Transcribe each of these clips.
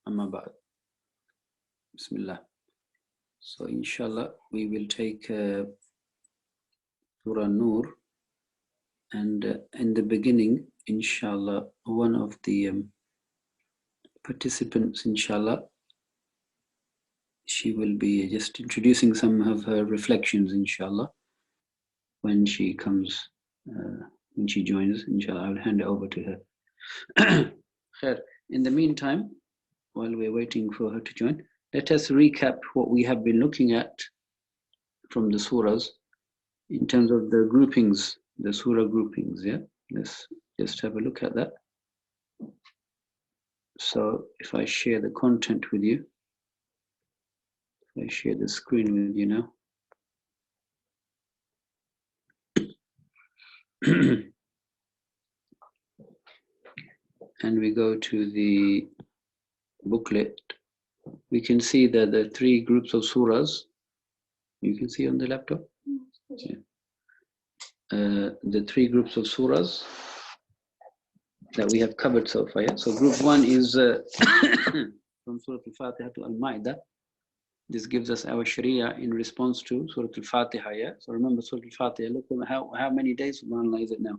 Amma ba'd. Bismillah. So inshallah we will take Surah Nur, and in the beginning, inshallah, one of the participants, inshallah, she will be just introducing some of her reflections, inshallah, when she comes, when she joins, inshallah. I'll hand it over to her. Khair. In the meantime, while we're waiting for her to join, let us recap what we have been looking at from the surahs in terms of the groupings, the surah groupings. Yeah, let's just have a look at that. So if I share the content with you, if I share the screen with you now. And we go to the booklet, we can see that the three groups of surahs, you can see on the laptop, yeah. The three groups of surahs that we have covered so far. Yeah? So group one is from Surah Al-Fatiha to Al-Ma'idah. This gives us our Sharia in response to Surah Al-Fatiha. Yeah? So remember Surah Al-Fatiha, look at how many days, subhanAllah, is it now?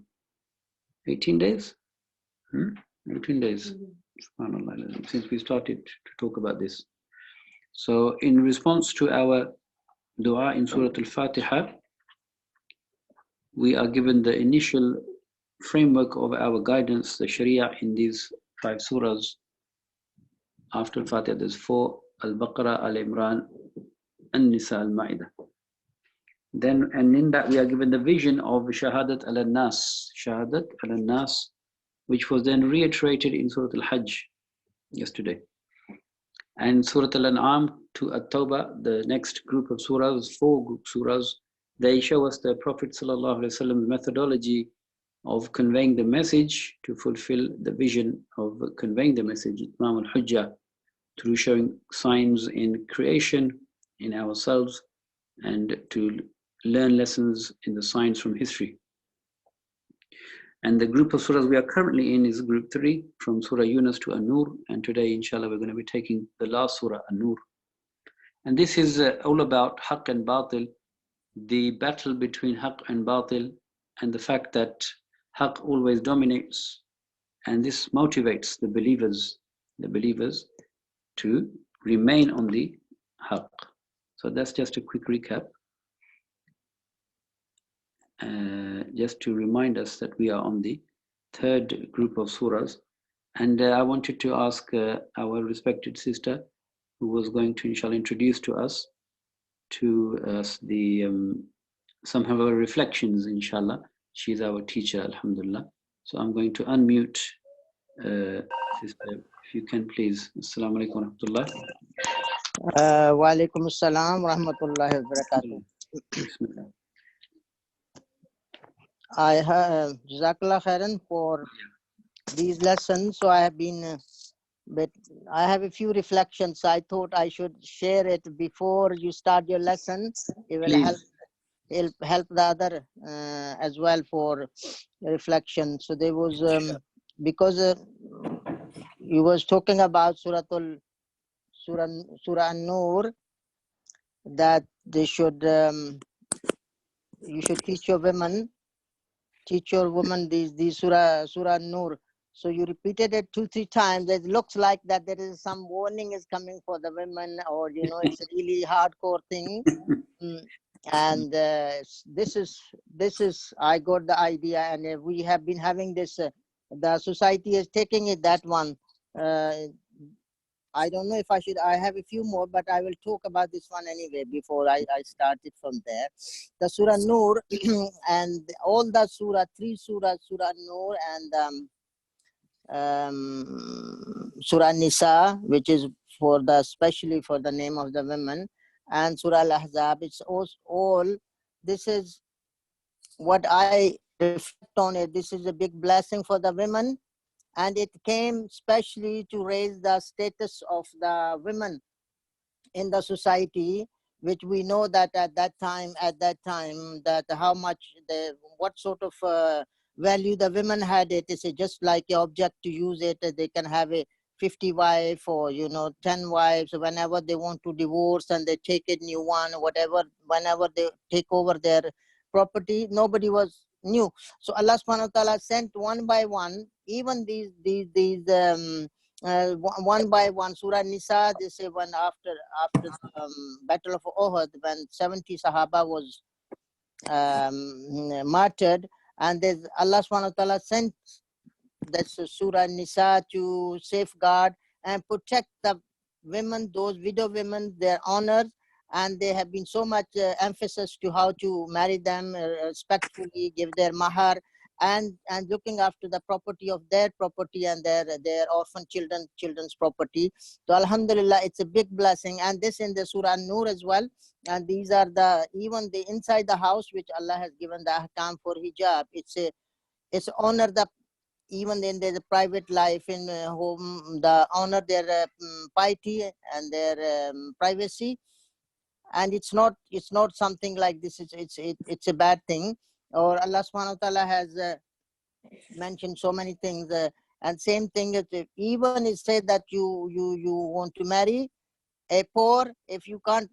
18 days? 18 days, subhanAllah, since we started to talk about this. So in response to our dua in Surah Al-Fatiha, we are given the initial framework of our guidance, the Sharia in these 5 surahs. After Al-Fatiha, there's 4, Al-Baqarah, Al-Imran, An-Nisa, Al-Ma'idah. Then, and in that we are given the vision of Shahadat al-Nas, Shahadat al-Nas, which was then reiterated in Surah Al-Hajj yesterday. And Surah Al-An'am to At-Tawbah, the next group of surahs, 4 group surahs, they show us the Prophet ﷺ's methodology of conveying the message to fulfill the vision of conveying the message, Itmam al-Hujjah, through showing signs in creation, in ourselves, and to learn lessons in the signs from history. And the group of surahs we are currently in is group 3, from Surah Yunus to An-Nur, and today inshallah we're going to be taking the last surah, An-Nur. And this is all about Haqq and Batil, the battle between Haqq and Batil, and the fact that Haqq always dominates, and this motivates the believers to remain on the Haqq. So that's just a quick recap. Just to remind us that we are on the 3rd group of surahs. And I wanted to ask our respected sister, who was going to inshallah introduce to us some of our reflections, inshallah. She's our teacher, alhamdulillah. So I'm going to unmute sister, if you can please. Assalamu alaikum wa rahmatullah. Wa alaikum assalam wa rahmatullahi wa barakatuh. Bismillah. I have Jazakallah khairan for these lessons. So I have been, but I have a few reflections. I thought I should share it before you start your lesson. It will help the other as well for reflection. So there was because you was talking about Surah An-Nur, that they should you should teach your women these Surah An-Nur. So you repeated it 2-3 times. It looks like that there is some warning is coming for the women, or it's a really hardcore thing. And this is I got the idea, and we have been having this. The society is taking it that one. I don't know if I should. I have a few more, but I will talk about this one anyway before I started from there. The Surah Nur and all the 3 surahs, Surah Nur and Surah Nisa, which is especially for the name of the women, and Surah Al-Ahzab. It's all. This is what I reflect on it. This is a big blessing for the women. And it came specially to raise the status of the women in the society, which we know that at that time, that how much, what sort of value the women had it. It's just like an object to use it. They can have a 50 wives or 10 wives. Whenever they want to divorce and they take a new one, whatever, whenever they take over their property, nobody was new. So Allah subhanahu wa ta'ala sent one by one, even these one by one. Surah Nisa, they say, when after Battle of Uhud, when 70 Sahaba was martyred, and there's Allah subhanahu wa ta'ala sent that's Surah Nisa to safeguard and protect the women, those widow women, their honors, and they have been so much emphasis to how to marry them respectfully, give their mahar, and looking after the property of their property and their orphan children's property. So Alhamdulillah, it's a big blessing. And this in the Surah Nur as well. And these are the even the inside the house which Allah has given the ahkam for hijab. It's honor the even in their private life in home, the honor their piety and their privacy. And it's not something like this. It's a bad thing. Or Allah subhanahu wa ta'ala has mentioned so many things. And same thing, even it said that you want to marry a poor, if you can't,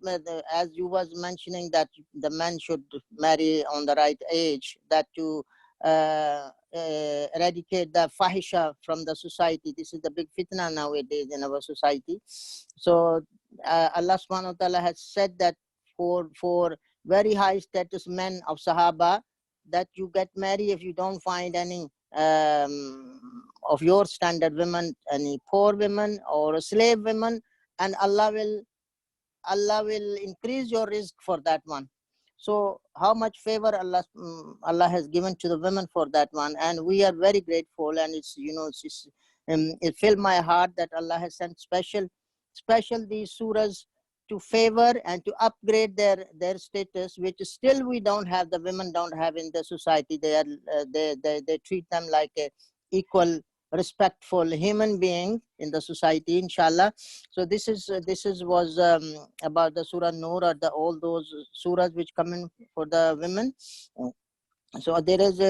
as you was mentioning that the man should marry on the right age, that to eradicate the fahisha from the society. This is the big fitna nowadays in our society. So Allah subhanahu wa ta'ala has said that for very high status men of Sahaba, that you get married if you don't find any of your standard women, any poor women or slave women, and Allah will increase your risk for that one. So how much favor Allah has given to the women for that one, and we are very grateful. And it's it filled my heart that Allah has sent special these surahs to favor and to upgrade their status, which still we don't have, the women don't have in the society. They are they treat them like a equal, respectful human being in the society, inshallah. So this was about the Surah Nur, or all those surahs which come in for the women. So there is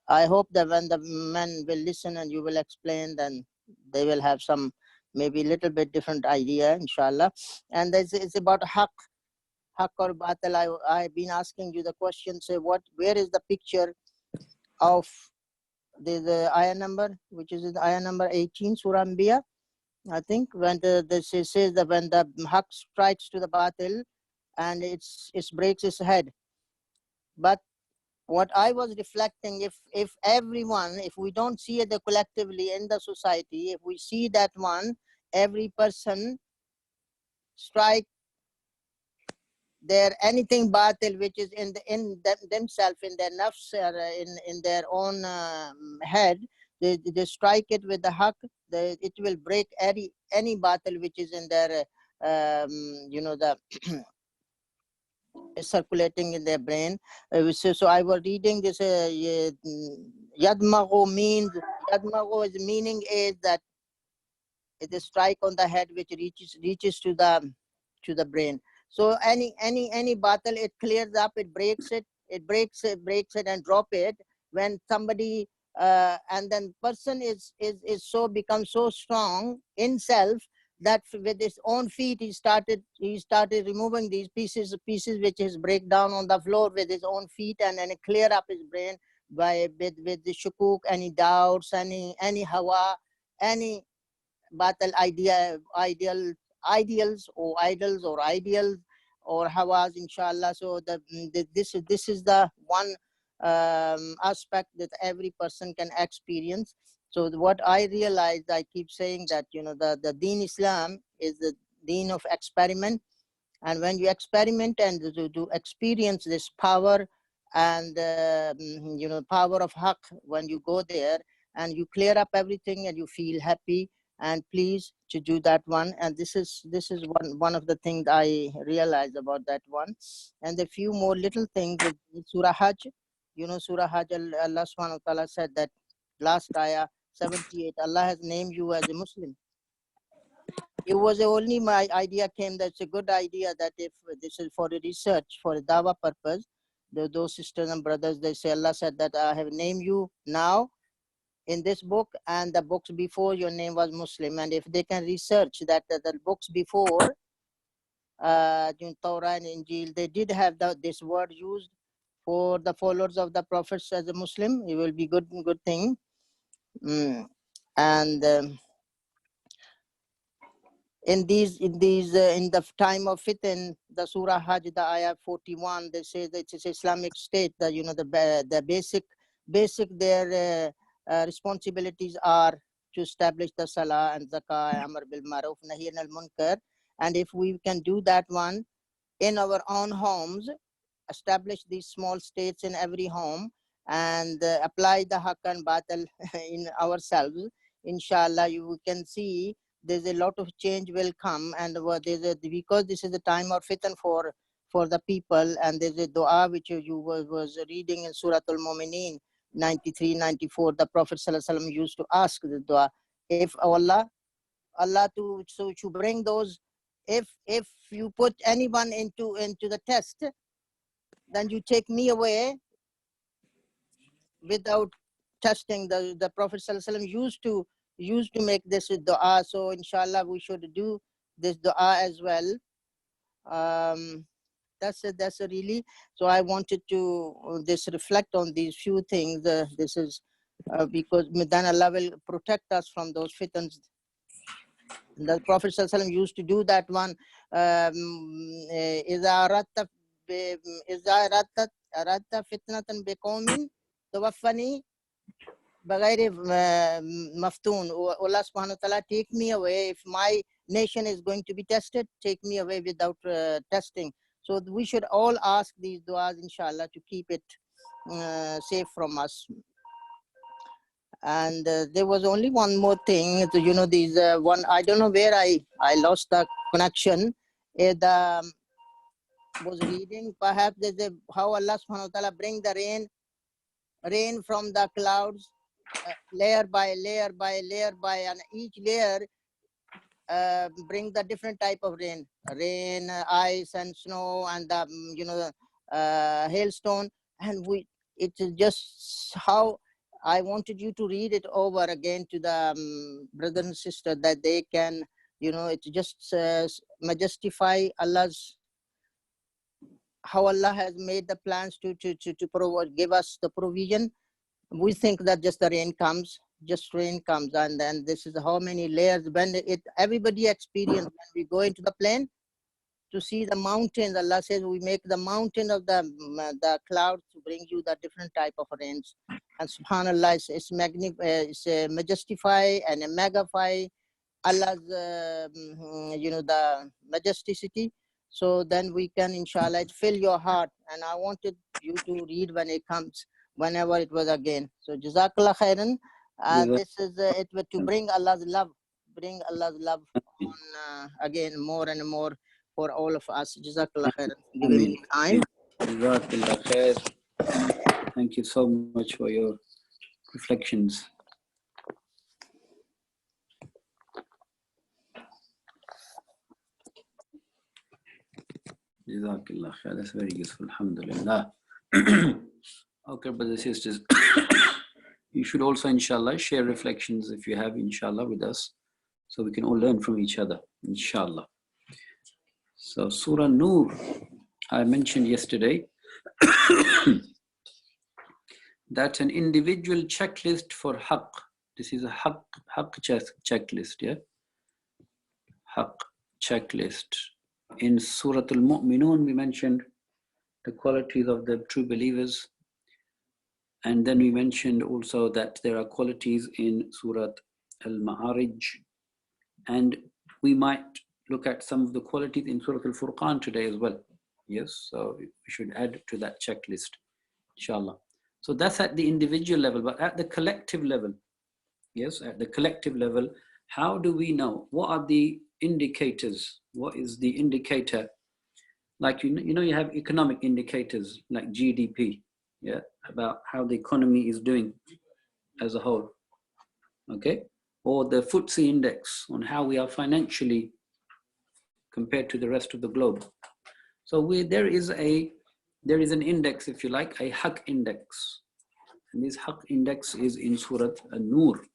I hope that when the men will listen and you will explain, then they will have some maybe little bit different idea, inshallah. And it's about haq or batil. I've been asking you the question, say where is the picture of the ayah number, which is the ayah number 18, Surah Anbiya, I think, when it says that when the haq strikes to the batil and it breaks its head. But what I was reflecting, if everyone, if we don't see it collectively in the society, if we see that one, every person strike their anything batil which is in themselves, in their nafs, in their own head, they strike it with the haq, it will break any batil which is in their the circulating in their brain. So I was reading this yadmago means, yadmago is meaning is that it is strike on the head which reaches to the brain. So any battle, it clears up, it breaks it and drop it. When somebody and then person is so becomes so strong in self that with his own feet he started removing these pieces which is break down on the floor with his own feet, and then clear up his brain with the shukuk, any doubts, any hawa, any battle ideals or ideals or hawas, inshallah. So this is the one aspect that every person can experience. So what I realized, I keep saying that the Deen Islam is the Deen of experiment, and when you experiment and to experience this power and power of haq, when you go there and you clear up everything and you feel happy and pleased to do that one. And this is one of the things I realized about that one. And a few more little things with Surah Hajj. Surah Hajj, Allah subhanahu wa ta'ala said that last ayah 78, Allah has named you as a Muslim. It was only my idea came that it's a good idea that if this is for the research, for a dawah purpose, those sisters and brothers, they say Allah said that I have named you now in this book and the books before your name was Muslim. And if they can research that the books before Torah and Injil, they did have this word used for the followers of the prophets as a Muslim, it will be good thing. And in the time of fitan, the Surah Hajj, the ayah 41, they say that it's Islamic State, that the basic their responsibilities are to establish the Salah and Zakah, Amr bil Maruf, Nahi anil Munkar. And if we can do that one in our own homes, establish these small states in every home, and apply the haqq and batil in ourselves, inshallah, you can see there's a lot of change will come. And because this is the time of fitan for the people, and there's a dua which you was reading in Surah Al-Mu'mineen 93, 94, the Prophet ﷺ used to ask the dua, if Allah to bring those, if you put anyone into the test, then you take me away without testing. The Prophet ﷺ used to make this dua. So inshallah we should do this dua as well. That's a really, so I wanted to reflect on these few things. This is because then Allah will protect us from those fitans. The Prophet ﷺ used to do that one. إِذَا أَرَدْتَ فِتْنَةً بِقَوْمٍ تَوَفَّنِي بِغَيْرِ مَفْتُونٍ. Allah subhanahu wa ta'ala, take me away. If my nation is going to be tested, take me away without testing. So we should all ask these du'as, inshallah, to keep it safe from us. And there was only one more thing. So, these one, I don't know where I lost the connection. Was reading, perhaps there's how Allah subhanahu wa ta'ala bring the rain from the clouds, layer by layer, and each layer bring the different type of rain, ice and snow, and the hailstone. And it is just how I wanted you to read it over again to the brother and sister, that they can, it just majestify Allah's, how Allah has made the plans to provide, give us the provision. We think that just rain comes, and then this is how many layers. When everybody experience, when we go into the plane to see the mountains, Allah says we make the mountain of the clouds to bring you the different type of rains. And subhanallah, it's majestify and magnify Allah's the majesticity. So then we can, inshallah, fill your heart. And I wanted you to read when it comes, whenever it was again. So Jazakallah khairan. This is it to bring Allah's love on again more and more for all of us. Jazakallah khairan. Giving me time. Jazakallah khair. Thank you so much for your reflections. Jazakallah khair. That's very useful. Alhamdulillah. Okay, brothers and sisters. You should also, inshallah, share reflections if you have, inshallah, with us, so we can all learn from each other, inshallah. So, Surah Nur, I mentioned yesterday, that's an individual checklist for haqq. This is a haqq checklist, yeah? Haqq checklist. In Surah Al-Mu'minun, we mentioned the qualities of the true believers. And then we mentioned also that there are qualities in Surah Al-Ma'arij. And we might look at some of the qualities in Surah Al-Furqan today as well. Yes, so we should add to that checklist, inshallah. So that's at the individual level, but at the collective level, yes, at the collective level, how do we know? What are the indicators? What is the indicator? Like, you have economic indicators like GDP, yeah, about how the economy is doing as a whole, okay? Or the FTSE index on how we are financially compared to the rest of the globe. So there is an index, if you like, a haqq index. And this Haqq index is in Surah An-Nur.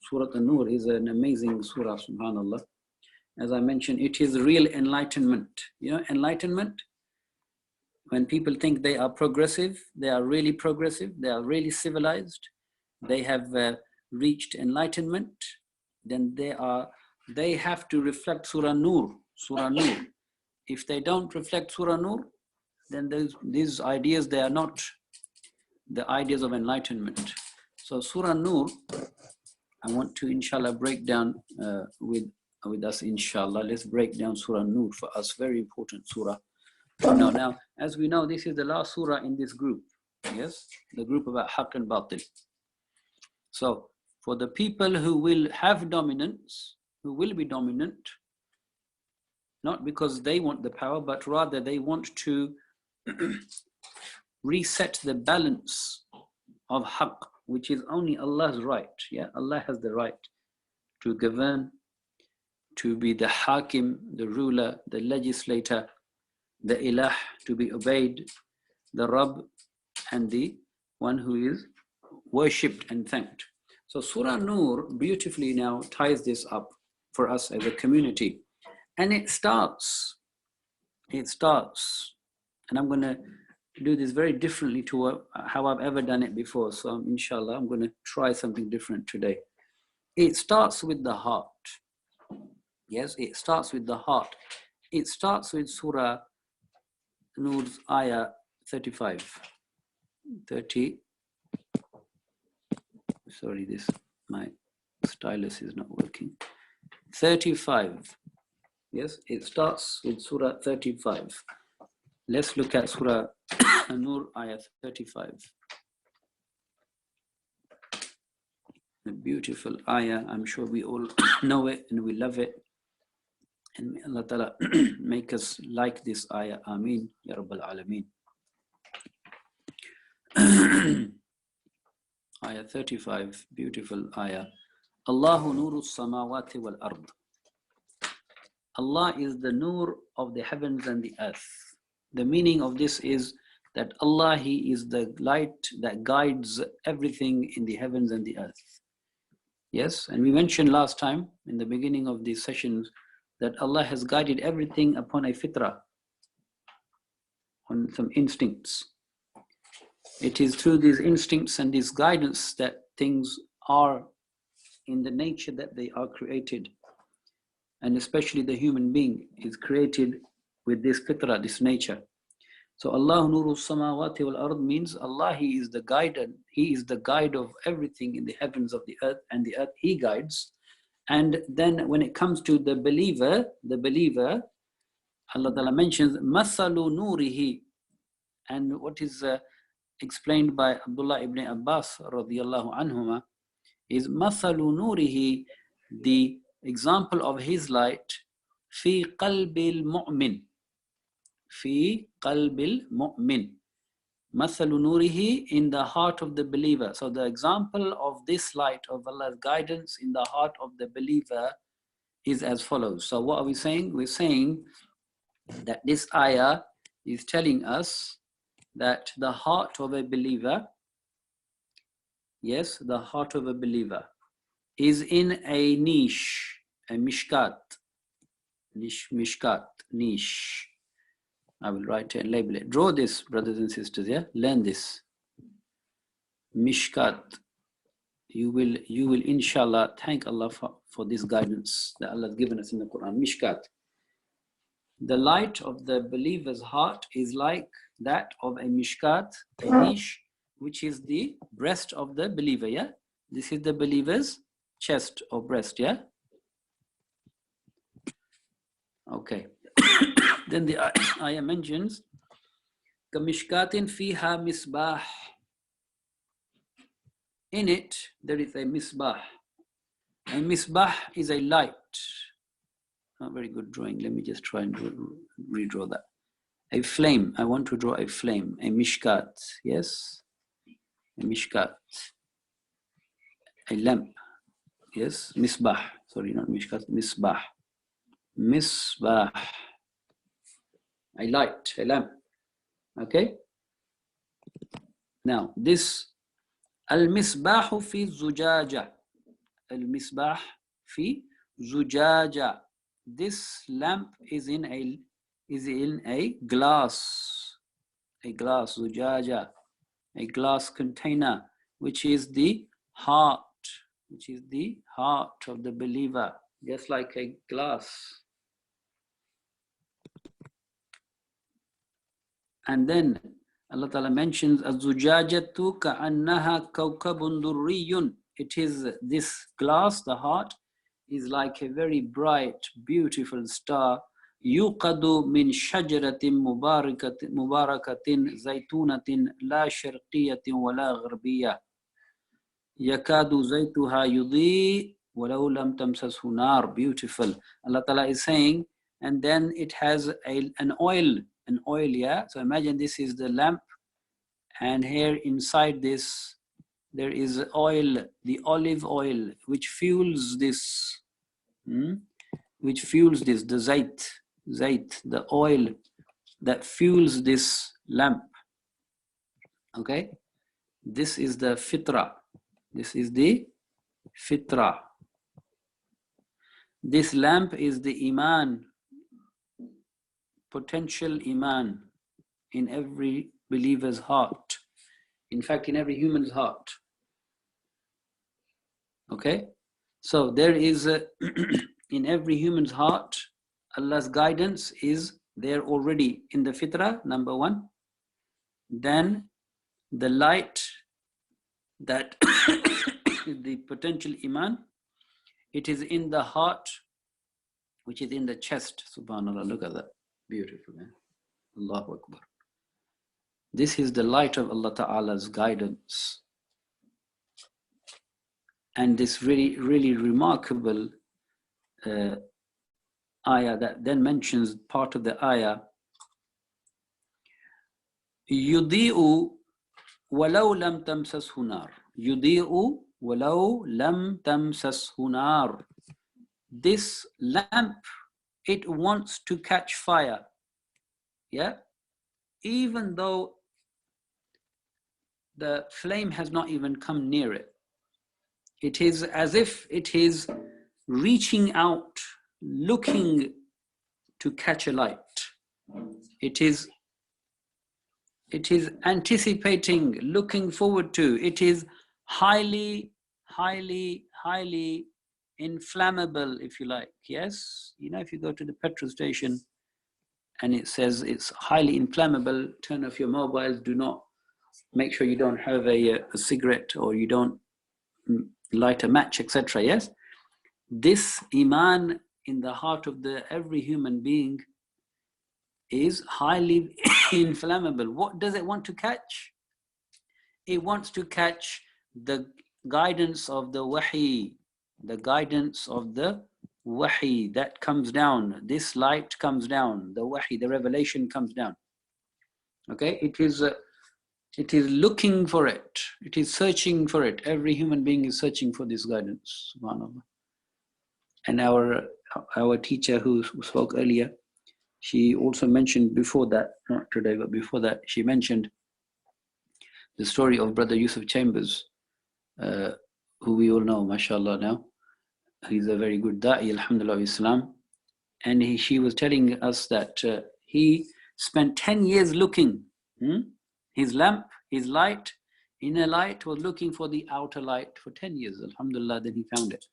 Surah An-Nur is an amazing surah, subhanAllah. As I mentioned, it is real enlightenment. You know, enlightenment, when people think they are progressive, they are really progressive, they are really civilized, they have reached enlightenment, then they have to reflect Surah Nur. Surah Nur. If they don't reflect Surah Nur, then these ideas, they are not the ideas of enlightenment. So Surah Nur, I want to inshallah break down with us, inshallah. Let's break down Surah Nur for us, very important surah. Now, as we know, this is the last surah in this group. Yes, the group about Haqq and Batil. So for the people who will have dominance, who will be dominant, not because they want the power, but rather they want to reset the balance of Haqq, which is only Allah's right. Yeah, Allah has the right to govern, to be the Hakim, the ruler, the legislator, the Ilah, to be obeyed, the Rabb, and the one who is worshipped and thanked. So Surah Nur beautifully now ties this up for us as a community. And it starts, and I'm going to do this very differently to how I've ever done it before. So inshallah, I'm going to try something different today. It starts with the heart. Yes, it starts with the heart. It starts with Surah Nur's ayah 35. 30. Sorry, my stylus is not working. 35. Yes, it starts with Surah 35. Let's look at Surah Nur ayah 35. A beautiful ayah. I'm sure we all know it and we love it. And may Allah Ta'ala make us like this ayah. Ameen. Ya Rabbal Alameen. Ayah 35, beautiful ayah. Allahu nuru samawati wal ard. Allah is the nur of the heavens and the earth. The meaning of this is that Allah, He is the light that guides everything in the heavens and the earth. Yes, and we mentioned last time in the beginning of these sessions that Allah has guided everything upon a fitrah, on some instincts. It is through these instincts and this guidance that things are in the nature that they are created. And especially the human being is created with this fitrah, this nature. So Allah nuru samawati wal ard means Allah, He is the guide, He is the guide of everything in the heavens of the earth, and the earth He guides. And then when it comes to the believer, Allah Ta'ala mentions Masalu nurihi, and what is explained by Abdullah ibn Abbas radiyallahu anhuma is Masalu nurihi, the example of his light, fi qalbil mu'min, fi qalbil mu'min, Masalu nurihi, in the heart of the believer. So the example of this light of Allah's guidance in the heart of the believer is as follows. So what are we saying? We're saying that this ayah is telling us that the heart of a believer, yes, the heart of a believer is in a niche, a mishkat, niche. I will write it and label it. Draw this, brothers and sisters, yeah? Learn this. Mishkat. You will inshallah thank Allah for this guidance that Allah has given us in the Quran. Mishkat. The light of the believer's heart is like that of a mishkat, a niche, which is the breast of the believer, yeah? This is the believer's chest or breast, yeah? Okay. Then the ayah mentions Kamishkatin fiha misbah. In it there is a misbah. A misbah is a light. Not very good drawing. Let me just try and redraw that. A flame. I want to draw a flame. A mishkat. Yes? A mishkat. A lamp. Yes? Misbah. Sorry, not mishkat. Misbah. Misbah. A light. A lamp. Okay? Now, this Al-misbahu fi zujaja. Al-misbah fi zujaja. This lamp is in a glass. A glass, zujaja. A glass container, which is the heart. Which is the heart of the believer. Just like a glass. And then Allah Ta'ala mentions Az-zujajatu ka'annaha kawkabun durriyun. It is this glass, the heart, is like a very bright, beautiful star. Yuqadu min shajaratin mubarakatin zaytunatin la sharqiyatin wa la gharbiyya. Yakadu zaytuha yudhi walau lam tamsashu nar. Beautiful. Allah Ta'ala is saying, and then it has an oil, yeah. So imagine this is the lamp, and here inside this there is oil, the olive oil, which fuels this, the zayt, the oil that fuels this lamp. Okay, this is the fitra. This is the fitra. This lamp is the iman, potential iman in every believer's heart. In fact, in every human's heart. Okay? So there is, in every human's heart, Allah's guidance is there already in the fitrah, number one. Then the light that the potential iman, it is in the heart, which is in the chest. Subhanallah, look at that. Beautiful, man. Allahu Akbar. This is the light of Allah Ta'ala's guidance. And this really, really remarkable ayah that then mentions part of the ayah. Yudi'u walau lam tamsashu nar. Yudi'u walau lam tamsashu nar. This lamp, it wants to catch fire. Yeah? Even though the flame has not even come near it. It is as if it is reaching out, looking to catch a light. It is anticipating, looking forward to. It is highly, highly, highly inflammable, if you like. Yes? You know, if you go to the petrol station and it says it's highly inflammable, turn off your mobiles, do not, make sure you don't have a cigarette, or you don't light a match, etc. Yes? This iman in the heart of every human being is highly inflammable. What does it want to catch? It wants to catch the guidance of the wahi, the guidance of the wahi that comes down. This light comes down, the wahi, the revelation comes down. Okay, it is looking for it. It is searching for it. Every human being is searching for this guidance. Subhanallah. And our teacher who spoke earlier, she also mentioned before that, not today, but before that, she mentioned the story of Brother Yusuf Chambers, who we all know, mashallah now. He's a very good da'i, alhamdulillah, of Islam. And she was telling us that he spent 10 years looking. His lamp, his light, inner light, was looking for the outer light for 10 years. Alhamdulillah, then he found it.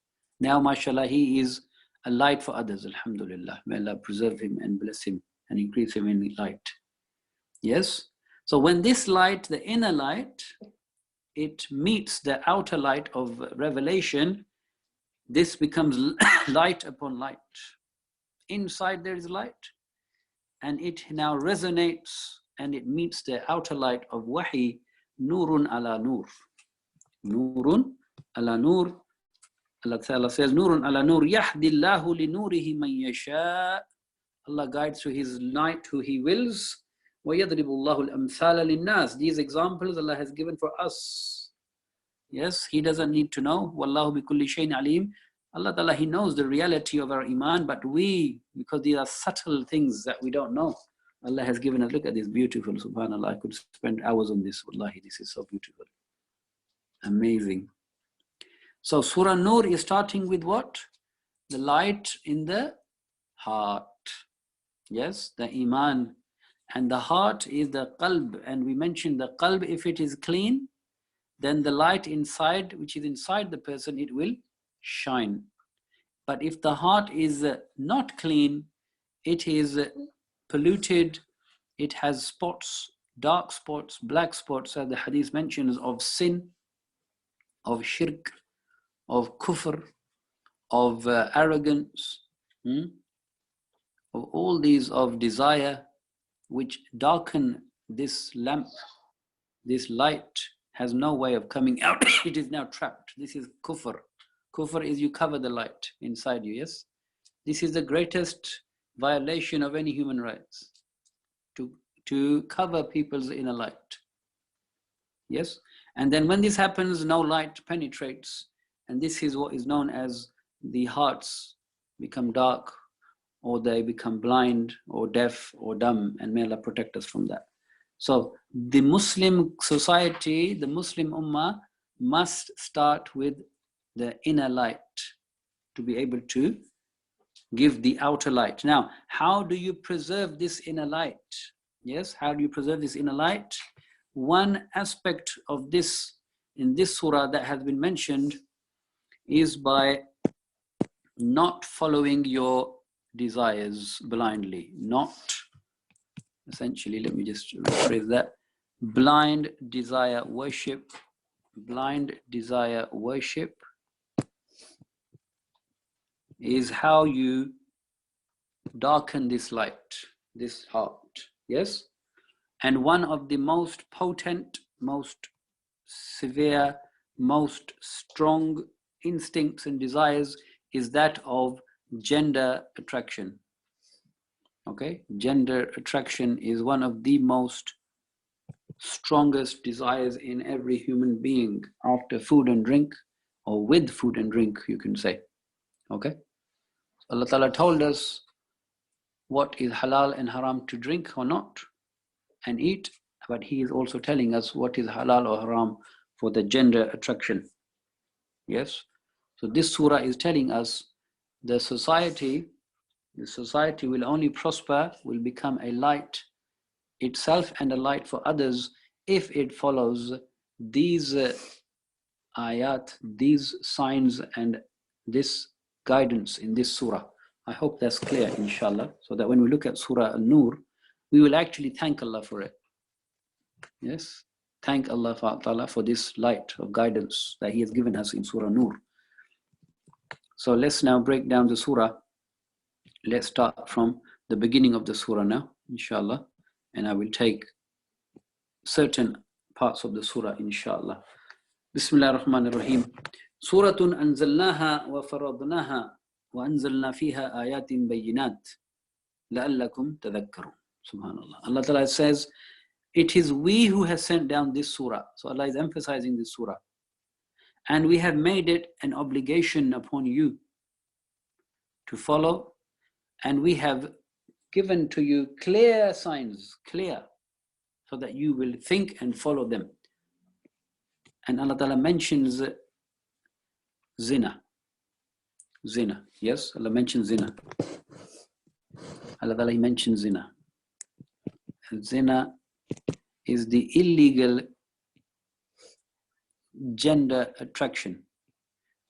Now, mashallah, he is a light for others. Alhamdulillah. May Allah preserve him and bless him and increase him in light. Yes? So when this light, the inner light, it meets the outer light of revelation, this becomes light upon light. Inside there is light, and it now resonates, and it meets the outer light of wahi, nurun ala nur. Nurun ala nur. Allah Ta'ala says, nurun ala nur, yahdillahu li nurihi man yasha. Allah guides to his light who he wills. Wa yadribu Allahu al-amthala lin-nas. These examples Allah has given for us. Yes, he doesn't need to know. Wallahu bi kulli shay'in alim. Allah Ta'ala, he knows the reality of our iman, but we, because these are subtle things that we don't know, Allah has given us. Look at this, beautiful, subhanallah. I could spend hours on this. Wallahi, this is so beautiful. Amazing. So Surah Nur is starting with what? The light in the heart. Yes, the Iman. And the heart is the qalb. And we mentioned the qalb, if it is clean, then the light inside, which is inside the person, it will shine. But if the heart is not clean, it is polluted, it has spots, dark spots, black spots, as the hadith mentions, of sin, of shirk, of kufr, of arrogance, of all these, of desire, which darken this lamp. This light has no way of coming out. It is now trapped. This is kufr. Kufr is you cover the light inside you, yes? This is the greatest violation of any human rights, to cover people's inner light. Yes? And then when this happens, no light penetrates, and this is what is known as the hearts become dark, or they become blind, or deaf, or dumb, and may Allah protect us from that. So the Muslim society, the Muslim Ummah, must start with the inner light to be able to give the outer light. Now, how do you preserve this inner light? Yes, how do you preserve this inner light? One aspect of this, in this surah that has been mentioned, is by not following your desires blindly. Not, essentially, let me just rephrase that. Blind desire worship. Blind desire worship is how you darken this light, this heart. Yes? And one of the most potent, most severe, most strong instincts and desires is that of gender attraction. Okay? Gender attraction is one of the most strongest desires in every human being, after food and drink, or with food and drink, you can say. Okay? Allah Ta'ala told us what is halal and haram to drink or not and eat, but He is also telling us what is halal or haram for the gender attraction. Yes? So this surah is telling us the society will only prosper, will become a light itself and a light for others if it follows these ayat, these signs and this guidance in this surah. I hope that's clear, inshallah, so that when we look at Surah An-Nur, we will actually thank Allah for it. Yes, thank Allah Ta'ala for this light of guidance that He has given us in Surah Nur. So let's now break down the surah. Let's start from the beginning of the surah now, inshallah, and I will take certain parts of the surah, inshallah. Bismillah ar-Rahman ar-Rahim. Suratun anzalnaha wa faradnaha wa anzalna fiha ayatin bayyinat la'allakum tadhakkarun. Subhanallah. Allah Ta'ala says, it is we who have sent down this surah. So Allah is emphasizing this surah. And we have made it an obligation upon you to follow. And we have given to you clear signs, clear, so that you will think and follow them. And Allah Ta'ala mentions zina. Zina. Yes, Allah mentions zina. Allah Ta'ala mentions zina. And zina is the illegal gender attraction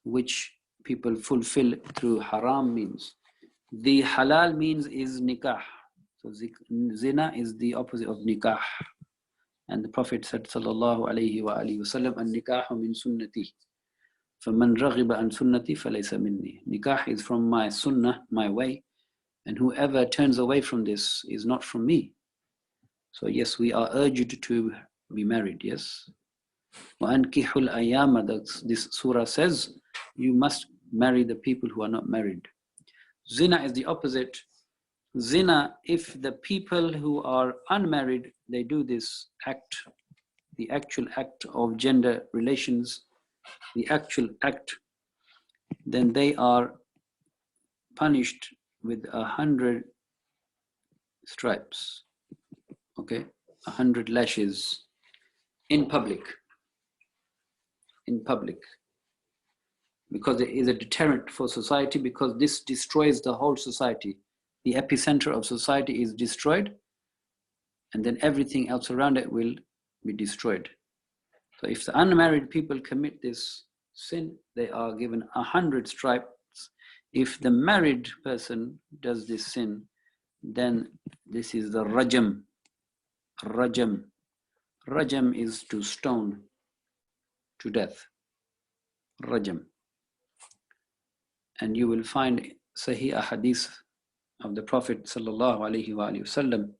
which people fulfill through haram means. The halal means is nikah. So zina is the opposite of nikah. And the Prophet said, sallallahu alayhi wa alihi wa sallam, an-nikahu min sunnati. فَمَنْ رَغِبَ عَنْ سُنَّتِي فَلَيْسَ مِنِّي. Nikah is from my sunnah, my way, and whoever turns away from this is not from me. So yes, we are urged to be married, yes. وَأَنْكِحُ الْأَيَامَ, this surah says, you must marry the people who are not married. Zina is the opposite. Zina, if the people who are unmarried, they do this act, the actual act of gender relations, the actual act, then they are punished with 100 stripes, okay, 100 lashes in public. in public, because it is a deterrent for society, because this destroys the whole society. The epicenter of society is destroyed, and then everything else around it will be destroyed. So if the unmarried people commit this sin, they are given 100 stripes. If the married person does this sin, then this is the rajam. Rajam. Rajam is to stone to death. Rajam. And you will find Sahih hadith of the Prophet sallallahu alaihi wasallam.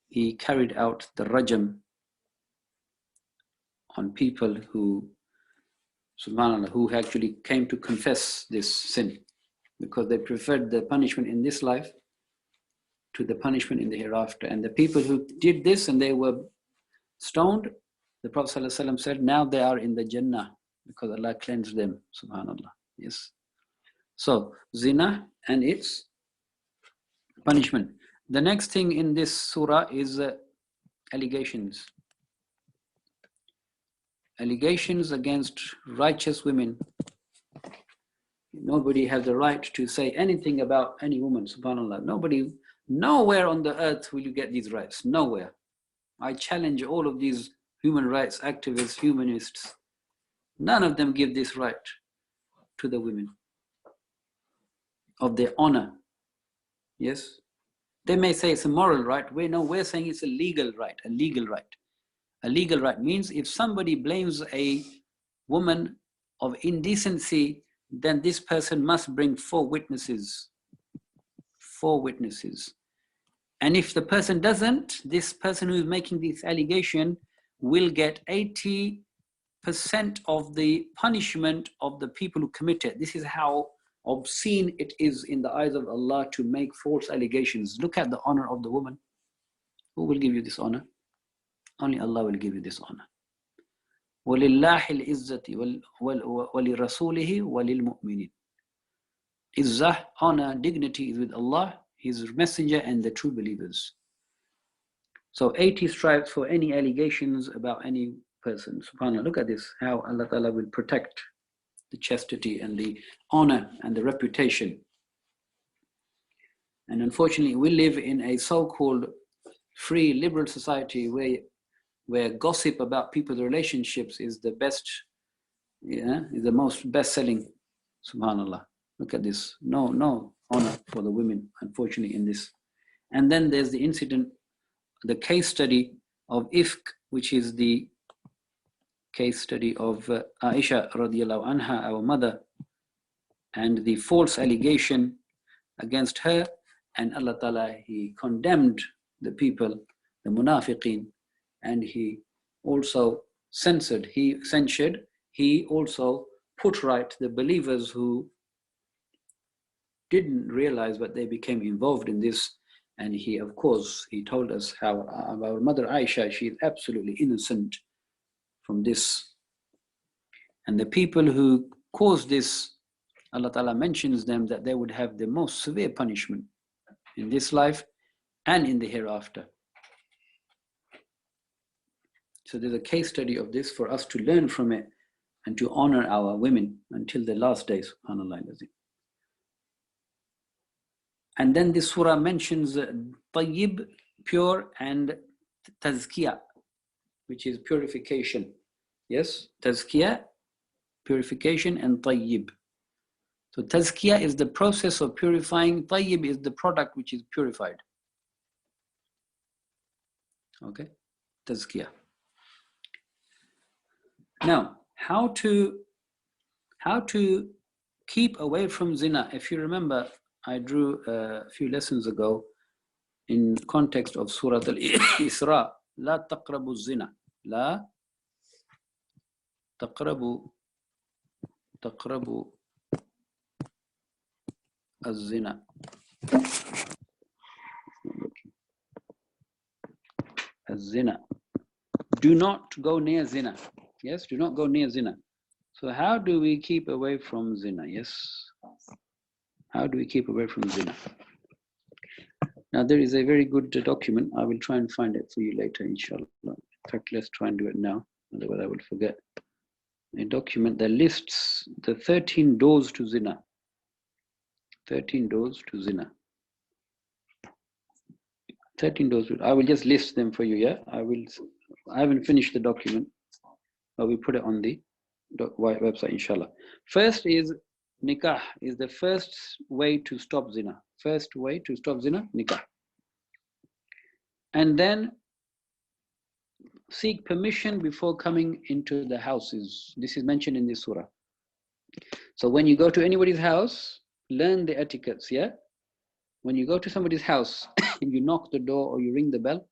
He carried out the rajam on people who, subhanAllah, who actually came to confess this sin, because they preferred the punishment in this life to the punishment in the hereafter. And the people who did this and they were stoned, the Prophet ﷺ said, now they are in the Jannah, because Allah cleansed them, subhanAllah. Yes. So, zina and its punishment. The next thing in this surah is allegations. Allegations against righteous women. Nobody has the right to say anything about any woman, subhanAllah. Nobody, nowhere on the earth will you get these rights, nowhere. I challenge all of these human rights activists, humanists. None of them give this right to the women of their honor. Yes? They may say it's a moral right. We're saying it's a legal right, a legal right. A legal right means if somebody blames a woman of indecency, then this person must bring 4 witnesses. 4 witnesses. And if the person doesn't, this person who is making this allegation will get 80% of the punishment of the people who commit it. This is how obscene it is in the eyes of Allah to make false allegations. Look at the honor of the woman. Who will give you this honor? Only Allah will give you this honor. وَلِلَّهِ الْإِزَّةِ وَلِرَسُولِهِ وَلِلْمُؤْمِنِينَ. Izzah, honor, dignity is with Allah, His Messenger, and the true believers. So 80 stripes for any allegations about any person. SubhanAllah, look at this, how Allah Ta'ala will protect the chastity and the honor and the reputation. And unfortunately, we live in a so-called free liberal society where gossip about people's relationships is the best, is the most best-selling. SubhanAllah, look at this. No honor for the women, unfortunately, in this. And then there's the incident, the case study of Ifk, which is the case study of Aisha radiallahu anha, our mother, and the false allegation against her. And Allah Ta'ala, He condemned the people, the munafiqeen, and He also censured, He also put right the believers who didn't realize, but they became involved in this. And He, of course, He told us how our mother Aisha, she is absolutely innocent from this. And the people who caused this, Allah Ta'ala mentions them that they would have the most severe punishment in this life and in the hereafter. So there's a case study of this for us to learn from it and to honor our women until the last days. SubhanAllah. And then this surah mentions tayyib, pure, and tazkiyah, which is purification. Yes, tazkiyah, purification, and tayyib. So tazkiyah is the process of purifying, tayyib is the product which is purified. Okay, tazkiyah. Now, how to keep away from zina? If you remember, I drew a few lessons ago in context of Surah Al-Isra, La taqrabu zina, La taqrabu az-zina. Az-zina. Do not go near zina. Yes, do not go near zina. So how do we keep away from zina? Yes. How do we keep away from zina? Now there is a very good document. I will try and find it for you later, inshallah. In fact, let's try and do it now, otherwise I will forget. a document that lists the 13 doors to zina. 13 doors to zina. 13 doors. I will just list them for you, yeah? I haven't finished the document, but we put it on the website, inshallah. First is nikah, is the first way to stop zina. First way to stop zina, nikah. And then seek permission before coming into the houses. This is mentioned in this surah. So when you go to anybody's house, learn the etiquettes, yeah? When you go to somebody's house and you knock the door or you ring the bell,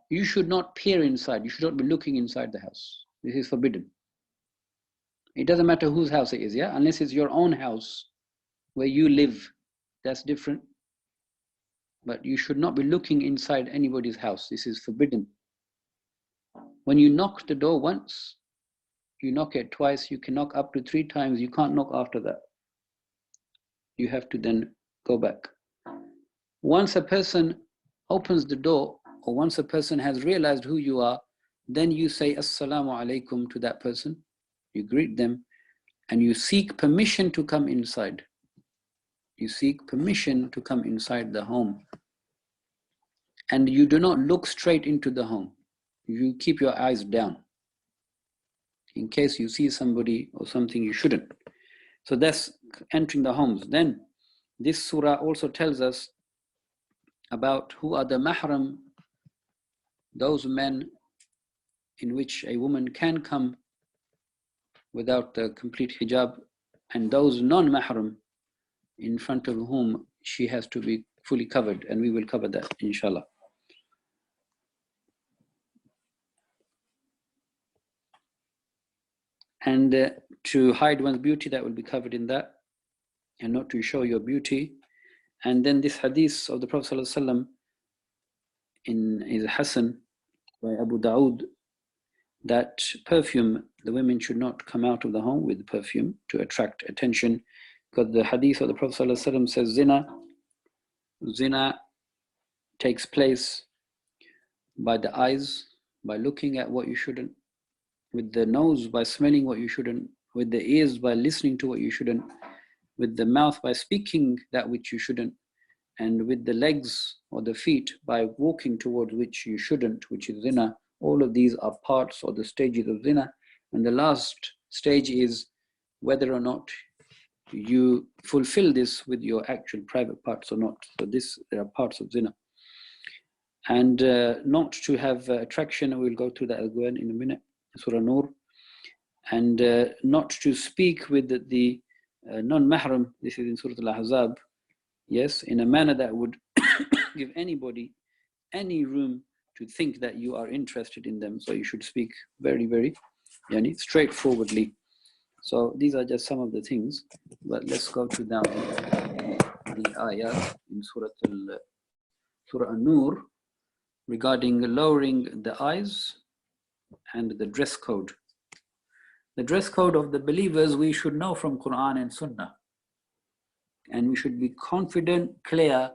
you should not peer inside. You should not be looking inside the house. This is forbidden. It doesn't matter whose house it is, yeah? Unless it's your own house where you live, that's different. But you should not be looking inside anybody's house. This is forbidden. When you knock the door once, you knock it twice, you can knock up to 3 times, you can't knock after that. You have to then go back. Once a person opens the door, or once a person has realized who you are, then you say Assalamu alaikum to that person. You greet them and you seek permission to come inside. You seek permission to come inside the home. And you do not look straight into the home. You keep your eyes down in case you see somebody or something you shouldn't. So that's entering the homes. Then this surah also tells us about who are the mahram, those men in which a woman can come without the complete hijab, and those non-mahram in front of whom she has to be fully covered, and we will cover that inshallah. And to hide one's beauty, that will be covered in that, and not to show your beauty. And then this hadith of the Prophet ﷺ is Hassan by Abu Dawood, that perfume, the women should not come out of the home with perfume to attract attention, because the hadith of the Prophet ﷺ says zina takes place by the eyes, by looking at what you shouldn't, with the nose by smelling what you shouldn't, with the ears by listening to what you shouldn't, with the mouth by speaking that which you shouldn't, and with the legs or the feet by walking towards which you shouldn't, which is zina. All of these are parts or the stages of zina. And the last stage is whether or not you fulfill this with your actual private parts or not. So there are parts of zina. And not to have attraction, we'll go through that again in a minute, Surah Nur. And not to speak with the non-mahram, this is in Surah Al-Ahzab, yes, in a manner that would give anybody any room to think that you are interested in them. So you should speak very, very straightforwardly. So these are just some of the things, but let's go to now the ayat in Surah An-Nur regarding lowering the eyes and the dress code. The dress code of the believers we should know from Quran and Sunnah. And we should be confident, clear,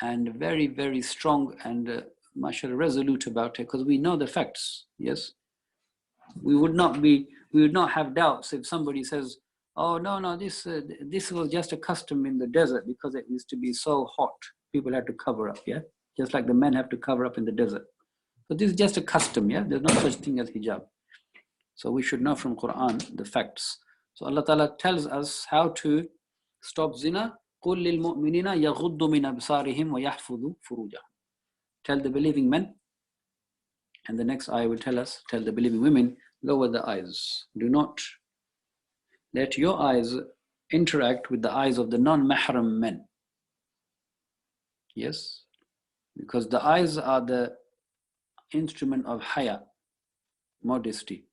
and very, very strong and mashallah resolute about it, because we know the facts, yes? We would not have doubts if somebody says, oh, no, this was just a custom in the desert because it used to be so hot. People had to cover up, yeah? Just like the men have to cover up in the desert. So this is just a custom, yeah? There's no such thing as hijab. So we should know from Quran the facts. So Allah Ta'ala tells us how to stop zina. قُلْ لِلْمُؤْمِنِينَ يَغُضُّ مِنْ أَبْصَارِهِمْ وَيَحْفُظُوا فُرُوجَهُمْ. Tell the believing men, and the next ayah will tell the believing women, lower the eyes. Do not let your eyes interact with the eyes of the non-mahram men. Yes? Because the eyes are the instrument of haya, modesty.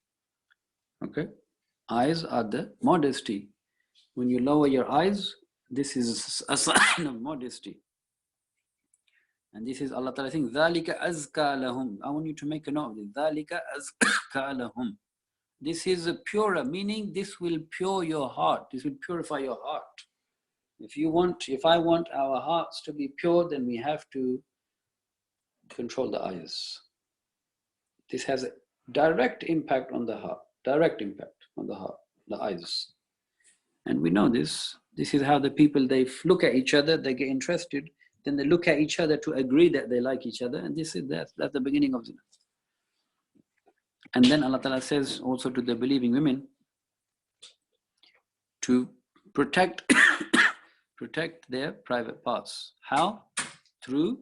Okay? Eyes are the modesty. When you lower your eyes, this is a sign of modesty. And this is Allah Ta'ala saying, ذَلِكَ أَزْكَى لَهُمْ. I want you to make a note of this. ذَلِكَ أَزْكَى لَهُمْ. This is a purer, meaning this will pure your heart. This will purify your heart. If I want our hearts to be pure, then we have to control the eyes. This has a direct impact on the heart. direct impact on the heart, the eyes. And we know this. This is how the people, they look at each other, they get interested, then they look at each other to agree that they like each other, and that's the beginning of zina. And then Allah Ta'ala says also to the believing women to protect protect their private parts. How? Through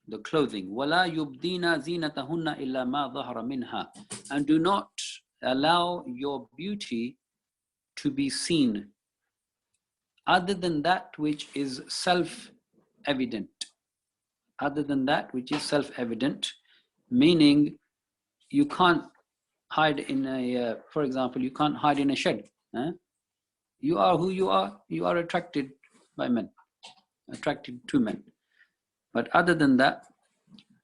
the clothing. وَلَا يُبْدِينَ زِينَتَهُنَّ إِلَّا مَا ظَهَرَ مِنْهَا. And do not allow your beauty to be seen other than that which is self-evident. Other than that which is self-evident, meaning you can't hide in a, for example, you can't hide in a shed. You are who you are. You are attracted by men, attracted to men. But other than that,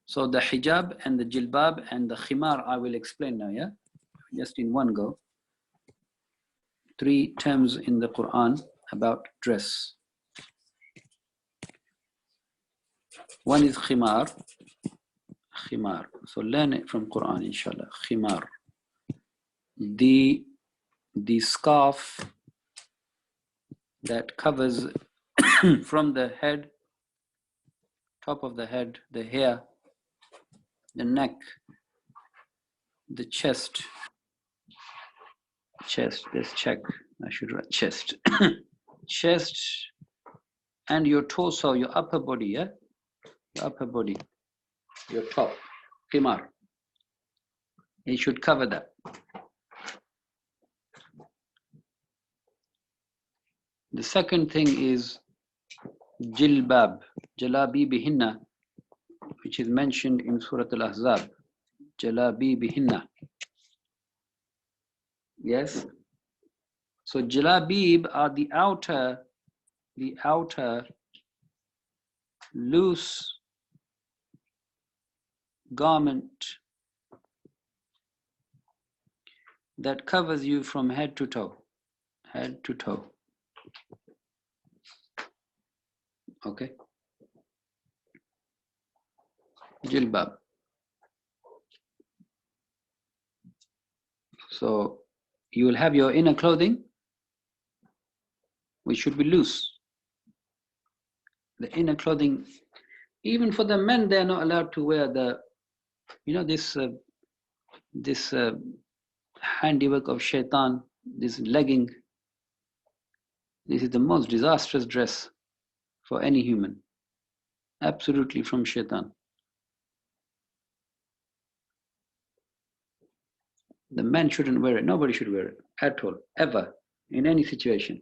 so the hijab and the jilbab and the khimar, I will explain now, yeah? Just in one go. 3 terms in the Quran about dress. One is khimar. Khimar. So learn it from Quran, inshallah. Khimar. The scarf that covers from the head, top of the head, the hair, the neck, the chest, let's check, I should write chest, chest, and your torso, your upper body, yeah? Your upper body, your top, khimar. It should cover that. The second thing is jilbab, jalabi bihinna, which is mentioned in Surah Al-Ahzab. Jalabi bihinna. Yes. So jalabib are the outer loose garment that covers you from head to toe. Head to toe. Okay. Jilbab. So you will have your inner clothing, which should be loose. The inner clothing, even for the men, they are not allowed to wear the, you know, this handiwork of shaitan, this legging. This is the most disastrous dress for any human. Absolutely from shaitan. The man shouldn't wear it. Nobody should wear it at all, ever, in any situation.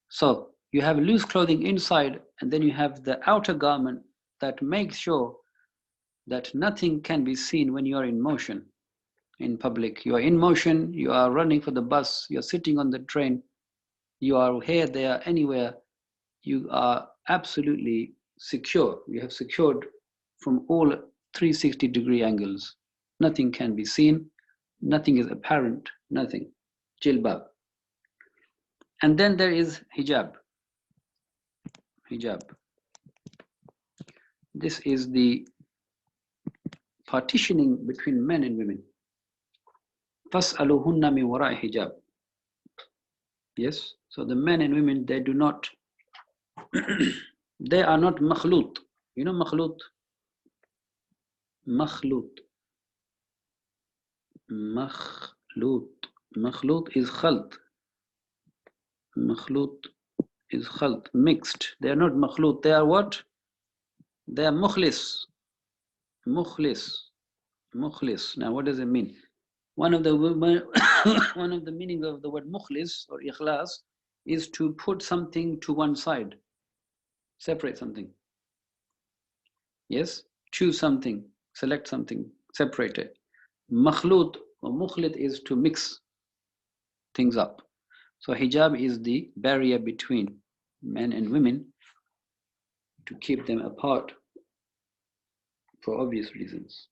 So you have loose clothing inside, and then you have the outer garment that makes sure that nothing can be seen when you are in motion in public. You are in motion, you are running for the bus, you are sitting on the train, you are here, there, anywhere. You are absolutely secure. You have secured from all 360-degree angles. Nothing can be seen, nothing is apparent, nothing. Jilbab. And then there is hijab. Hijab. This is the partitioning between men and women. فَاسْأَلُهُنَّ مِنْ وَرَاءِ hijab. Yes, so the men and women, they do not, they are not makhlut. You know makhlut? Makhlut. Makhlut. Makhlut is khalt. Makhlut is khalt, mixed. They are not makhlut. They are what? They are mukhlis. Mukhlis. Mukhlis. Now what does it mean? One of the one of the meanings of the word mukhlis or ikhlas is to put something to one side. Separate something. Yes? Choose something. Select something. Separate it. Makhlut or mukhlit is to mix things up. So hijab is the barrier between men and women to keep them apart for obvious reasons.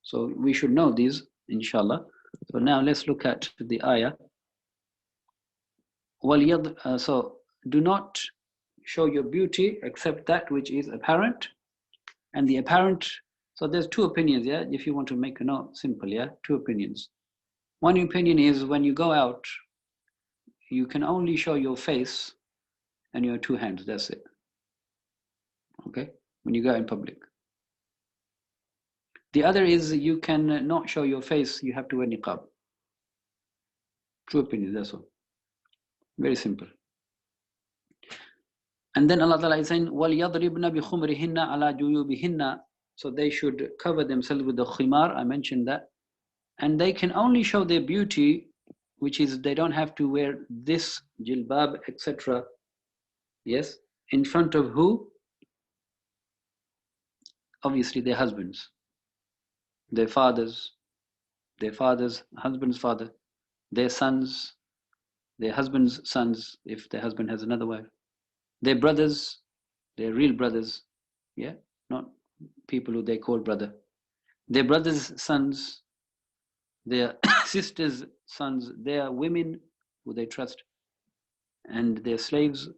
So we should know these, inshallah. So now let's look at the ayah. So do not show your beauty except that which is apparent. And the apparent, so there's 2 opinions, yeah? If you want to make a note, simple, yeah? 2 opinions. One opinion is when you go out, you can only show your face and your two hands, that's it. Okay, when you go in public. The other is you can not show your face, you have to wear niqab. True opinion, that's all. Very simple. And then Allah Ta'ala is saying, وَلْيَضْرِبْنَ بِخُمْرِهِنَّ عَلَى جُيُوبِهِنَّ. So they should cover themselves with the khimar, I mentioned that. And they can only show their beauty, which is they don't have to wear this jilbab, etc. Yes, in front of who? Obviously their husbands, their fathers, husband's father, their sons, their husband's sons, if their husband has another wife, their brothers, their real brothers, yeah, not people who they call brother, their brothers' sons, their sisters' sons, their women who they trust, and their slaves,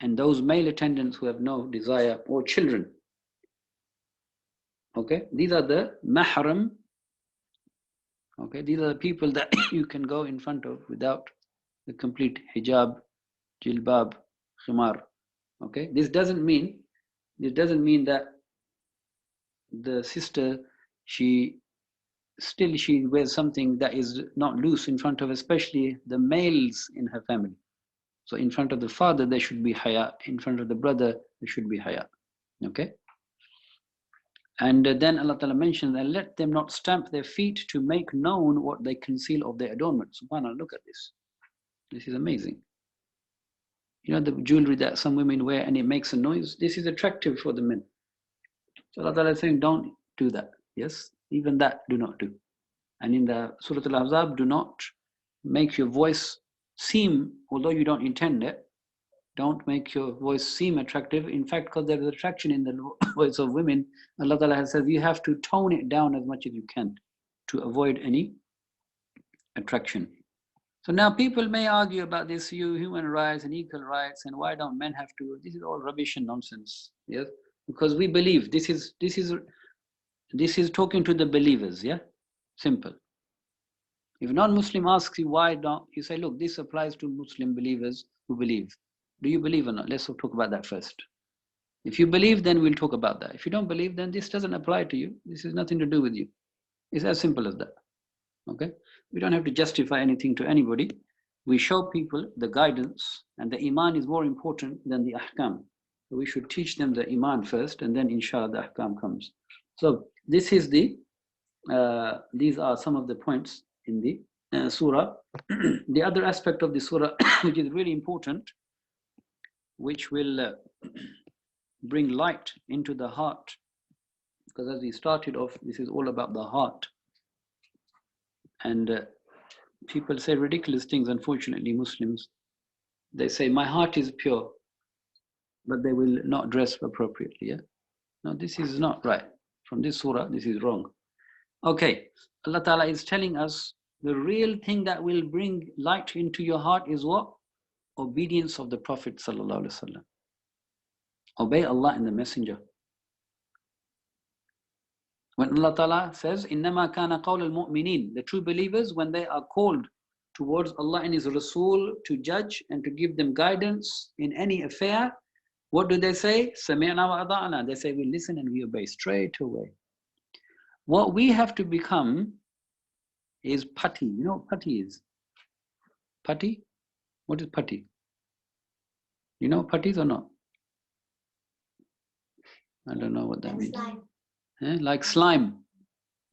and those male attendants who have no desire, or children. Okay, these are the mahram. Okay, these are the people that you can go in front of without the complete hijab, jilbab, khimar. Okay, this doesn't mean that the sister, she wears something that is not loose in front of, especially the males in her family. So in front of the father, there should be haya. In front of the brother, there should be haya. Okay. And then Allah Ta'ala mentioned, and let them not stamp their feet to make known what they conceal of their adornment. SubhanAllah, look at this. This is amazing. You know the jewelry that some women wear and it makes a noise? This is attractive for the men. So Allah Ta'ala is saying, don't do that. Yes, even that do not do. And in the Surah Al-Ahzab, do not make your voice seem, although you don't intend it, don't make your voice seem attractive. In fact, because there is attraction in the voice of women, Allah Ta'ala has said you have to tone it down as much as you can to avoid any attraction. So now people may argue about this, human rights and equal rights, and why don't men have to? This is all rubbish and nonsense. Yes, because we believe this is talking to the believers. Yeah, simple. If non-Muslim asks you why don't you say, look, this applies to Muslim believers who believe. Do you believe or not? Let's talk about that first. If you believe, then we'll talk about that. If you don't believe, then this doesn't apply to you. This has nothing to do with you. It's as simple as that. Okay? We don't have to justify anything to anybody. We show people the guidance, and the iman is more important than the ahkam. So we should teach them the iman first, and then inshallah the ahkam comes. So this is these are some of the points in the surah. The other aspect of the surah, which is really important, which will bring light into the heart, because as we started off, this is all about the heart. And people say ridiculous things, unfortunately, Muslims. They say, my heart is pure, but they will not dress appropriately. Yeah? No, this is not right. From this surah, this is wrong. Okay, Allah Ta'ala is telling us the real thing that will bring light into your heart is what? Obedience of the Prophet Sallallahu Alaihi Wasallam. Obey Allah and the Messenger. When Allah Ta'ala says, إِنَّمَا كَانَ قَوْلَ الْمُؤْمِنِينَ, the true believers, when they are called towards Allah and His Rasul to judge and to give them guidance in any affair, what do they say? سَمِعْنَا وَأَطَعْنَا. They say, we listen and we obey straight away. What we have to become is putty. You know what putty is? Putty? What is putty? You know putty is or not? I don't know what that means. Like slime.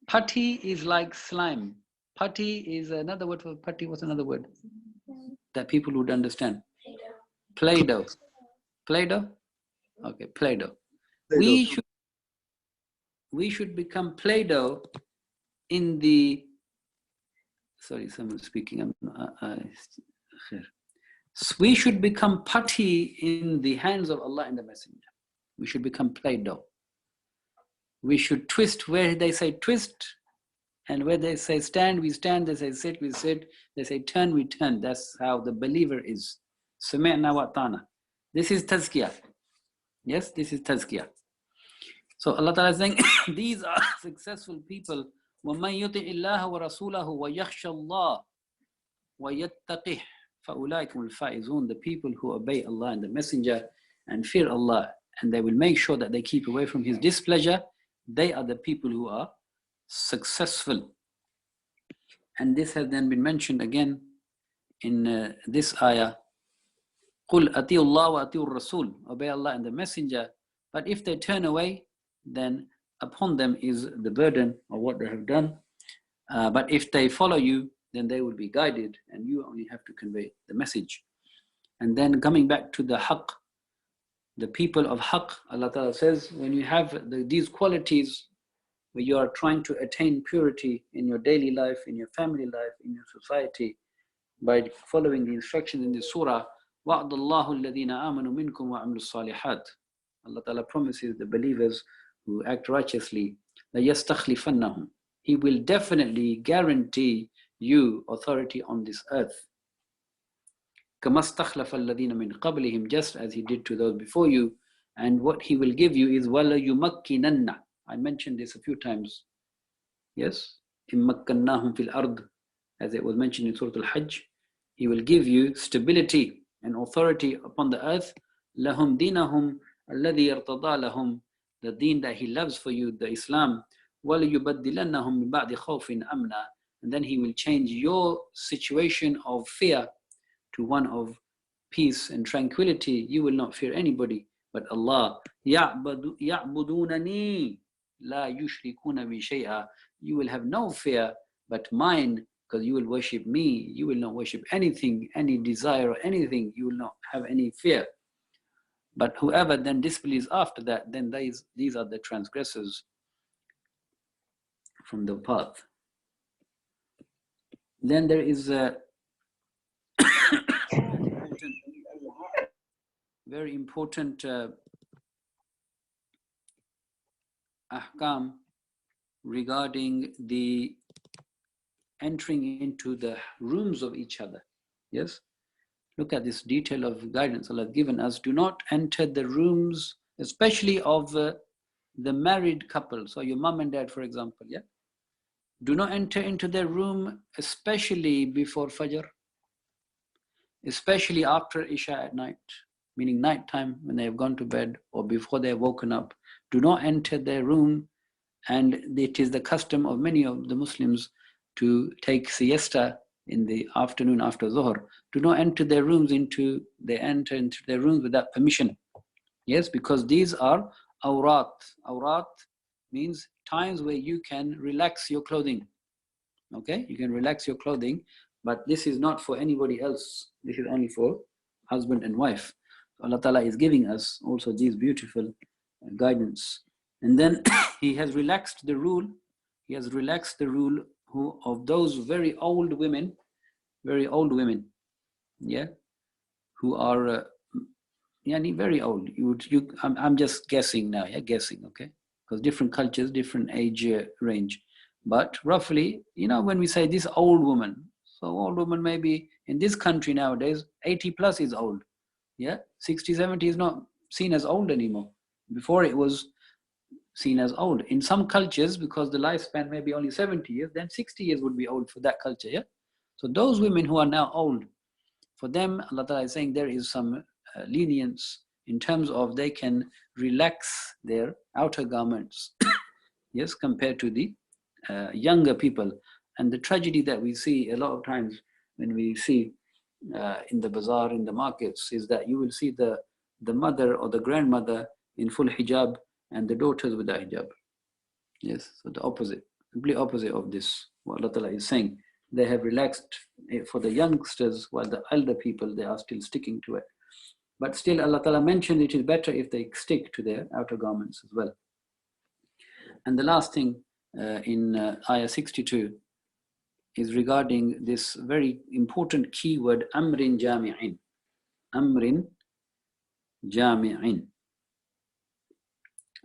Putty is like slime. Putty is another word for putty. What's another word that people would understand? Play-doh. Play-doh? Okay, Play-doh. We should become Play-doh in the... Sorry, someone's speaking. We should become putty in the hands of Allah and the Messenger. We should become Play-doh. We should twist where they say twist, and where they say stand, we stand. They say sit, we sit. They say turn, we turn. That's how the believer is. Sami'na wa ta'na. This is tazkiyah. Yes, this is tazkiyah. So Allah Ta'ala is saying, these are successful people وَمَنْ يُطِعِ اللَّهَ وَرَسُولَهُ وَيَخْشَى اللَّهَ وَيَتَّقِهِ فَأُولَٰئِكَ هُمُ الْفَائِزُونَ. The people who obey Allah and the Messenger and fear Allah, and they will make sure that they keep away from His displeasure, they are the people who are successful. And this has then been mentioned again in this ayah, قُلْ أَطِيعُوا اللَّهَ وَأَطِيعُوا الرَّسُولَ. Obey Allah and the Messenger. But if they turn away, then upon them is the burden of what they have done. But if they follow you, then they will be guided, and you only have to convey the message. And then coming back to the haqq, the people of haqq, Allah Ta'ala says, when you have these qualities, where you are trying to attain purity in your daily life, in your family life, in your society, by following the instructions in this surah, وَعْدَ اللَّهُ الَّذِينَ آمَنُوا مِنْكُمْ وَعَمْلُوا الصَّالِحَاتِ. Allah Ta'ala promises the believers who act righteously, لَيَسْتَخْلِفَنَّهُمْ. He will definitely guarantee you authority on this earth. كَمَا اسْتَخْلَفَ الَّذِينَ مِنْ قَبْلِهِمْ, just as He did to those before you. And what He will give you is وَلَيُمَكِّنَنَّ. I mentioned this a few times. Yes? إِن مَكَّنَّاهُمْ فِي الْأَرْضِ, as it was mentioned in Surah Al-Hajj. He will give you stability and authority upon the earth. لَهُمْ دِينَهُمْ الَّذِي يَرْتَضَى لَهُمْ, the deen that He loves for you, the Islam. وَلَيُبَدِّلَنَّهُمْ مِنْ بَعْدِ خَوْفٍ أَمْنًا. And then He will change your situation of fear to one of peace and tranquility. You will not fear anybody but Allah. يَعْبُدُونَنِي لَا يُشْرِكُونَ بِي شَيْئًا. You will have no fear but mine, because you will worship me. You will not worship anything, any desire or anything. You will not have any fear. But whoever then disbelieves after that, then these are the transgressors from the path. Then there is a very important ahkam regarding the entering into the rooms of each other. Yes? Look at this detail of guidance Allah has given us. Do not enter the rooms, especially of the married couple. So your mom and dad, for example, yeah? Do not enter into their room, especially before Fajr, especially after Isha at night, meaning nighttime when they have gone to bed or before they have woken up. Do not enter their room. And it is the custom of many of the Muslims to take siesta in the afternoon after Zuhr. Do not enter their rooms they enter into their rooms without permission. Yes, because these are awrat. Awrat means times where you can relax your clothing. Okay, you can relax your clothing, but this is not for anybody else. This is only for husband and wife. Allah Ta'ala is giving us also these beautiful guidance. And then He has relaxed the rule. He has relaxed the rule of those very old women, yeah, who are very old. I'm just guessing now, yeah, guessing, okay, because different cultures, different age range. But roughly, when we say this old woman, so old woman maybe in this country nowadays, 80 plus is old, yeah, 60, 70 is not seen as old anymore. Before it was seen as old. In some cultures, because the lifespan may be only 70 years, then 60 years would be old for that culture, yeah? So those women who are now old, for them, Allah Ta'ala is saying there is some lenience in terms of they can relax their outer garments, yes, compared to the younger people. And the tragedy that we see a lot of times when we see in the bazaar, in the markets, is that you will see the mother or the grandmother in full hijab and the daughters without hijab. Yes, so the opposite, complete opposite of this, what Allah Ta'ala is saying. They have relaxed for the youngsters, while the elder people, they are still sticking to it. But still, Allah Ta'ala mentioned it is better if they stick to their outer garments as well. And the last thing in Ayah 62 is regarding this very important keyword, Amrin Jami'in. Amrin Jami'in.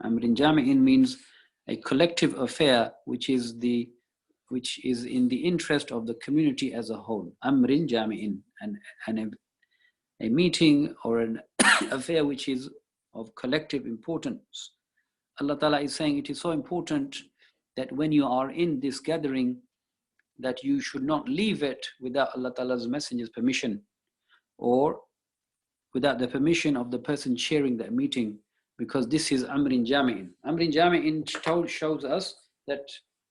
Amrin Jami'in means a collective affair which is in the interest of the community as a whole. Amrin Jami'in, and a meeting or an affair which is of collective importance. Allah Ta'ala is saying it is so important that when you are in this gathering, that you should not leave it without Allah Ta'ala's messenger's permission, or without the permission of the person chairing that meeting, because this is Amrin Jami'in. Amrin Jami'in shows us that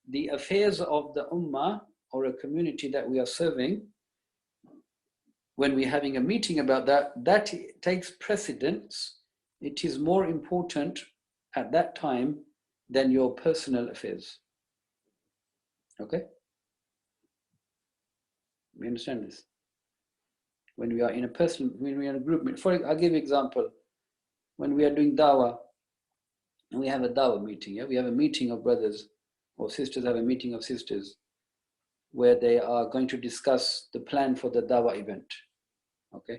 the affairs of the Ummah or a community that we are serving, when we're having a meeting about that, that takes precedence. It is more important at that time than your personal affairs. Okay? We understand this? When we are in a when we are in a group, I'll give you an example. When we are doing dawah, and we have a dawah meeting, we have a meeting of brothers, or sisters have a meeting of sisters, where they are going to discuss the plan for the dawah event. Okay?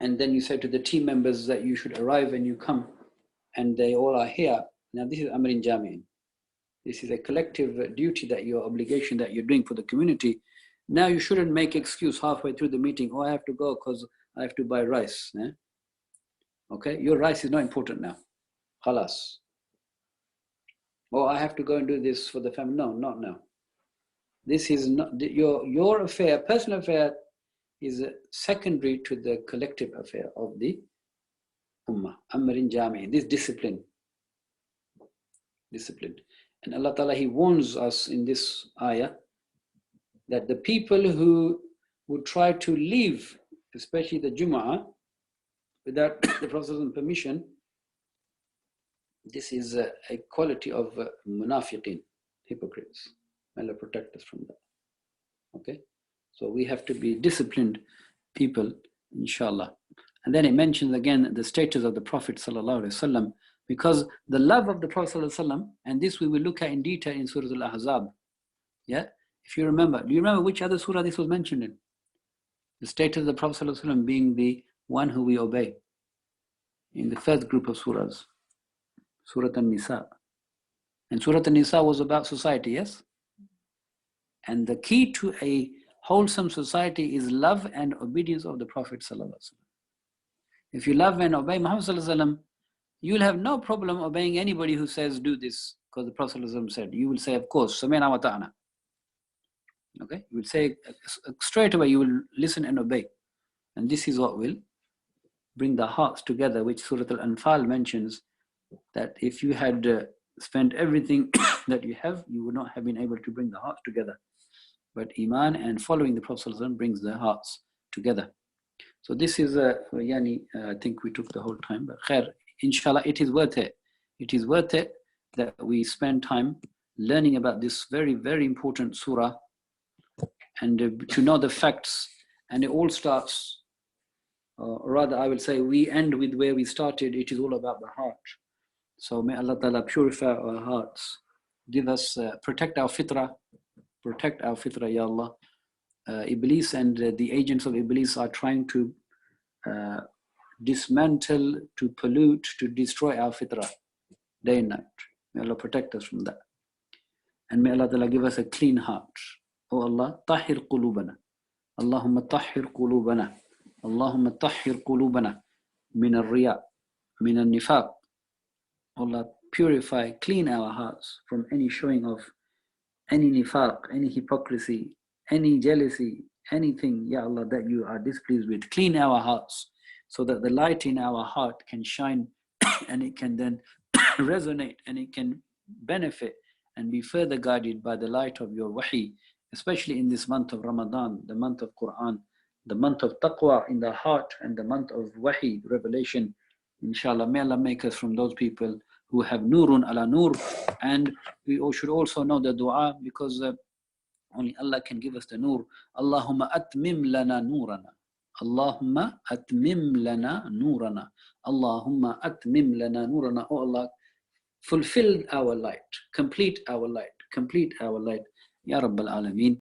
And then you say to the team members that you should arrive and you come, and they all are here. Now this is Amrin Jami'in. This is a collective duty, that your obligation that you're doing for the community. Now you shouldn't make excuse halfway through the meeting, oh, I have to go because I have to buy rice. Okay, your rice is not important now. Khalas. Oh, I have to go and do this for the family. No, not now. This is not your affair, personal affair is secondary to the collective affair of the Ummah. Amrin Jami, this discipline. And Allah Ta'ala, He warns us in this ayah that the people who would try to leave, especially the Jum'ah, without the Prophet's permission, this is a quality of munafiqin, hypocrites. May Allah protect us from that. Okay? So we have to be disciplined people, inshallah. And then it mentions again the status of the Prophet sallallahu alaihi wasallam, because the love of the Prophet sallallahu alaihi wasallam, and this we will look at in detail in Surah Al-Ahzab. Yeah? If you remember, do you remember which other surah this was mentioned in? The status of the Prophet sallallahu alaihi wasallam being the one who we obey. In the first group of surahs, Surah An-Nisa. And Surah An-Nisa was about society, yes? And the key to a wholesome society is love and obedience of the Prophet sallallahu alaihi wasallam. If you love and obey Muhammad sallallahu alaihi wasallam, you will have no problem obeying anybody who says do this, because the Prophet sallallahu alaihi wasallam said. You will say, of course, Sami'na wa ta'ana. Okay? You will say straight away, you will listen and obey. And this is what will bring the hearts together, which Surah Al-Anfal mentions, that if you had spent everything that you have, you would not have been able to bring the hearts together. But Iman and following the Prophet ﷺ brings the hearts together. So this is, I think we took the whole time, but khair, inshallah, it is worth it. It is worth it that we spend time learning about this very, very important surah, and to know the facts. And it all starts, or rather I will say, we end with where we started. It is all about the heart. So may Allah Ta'ala purify our hearts, give us, protect our fitrah, Ya Allah. Iblis and the agents of Iblis are trying to dismantle, to pollute, to destroy our fitrah day and night. May Allah protect us from that. And may Allah Ta'ala give us a clean heart. Oh Allah, tahir qulubana. Allahumma tahir qulubana. Allahumma tahir qulubana min al-riya, min al-nifaq. Allah, purify, clean our hearts from any showing of any nifaq, any hypocrisy, any jealousy, anything, Ya Allah, that you are displeased with. Clean our hearts so that the light in our heart can shine and it can then resonate and it can benefit and be further guided by the light of your wahi, especially in this month of Ramadan, the month of Quran, the month of taqwa in the heart, and the month of wahi, revelation. Inshallah, may Allah make us from those people who have nurun ala nur. And we should also know the dua, because only Allah can give us the nur. Allahumma atmim lana nurana. Allahumma atmim lana nurana. Allahumma atmim lana nurana. Oh Allah, fulfill our light, complete our light, complete our light. Ya Rabbal Alameen.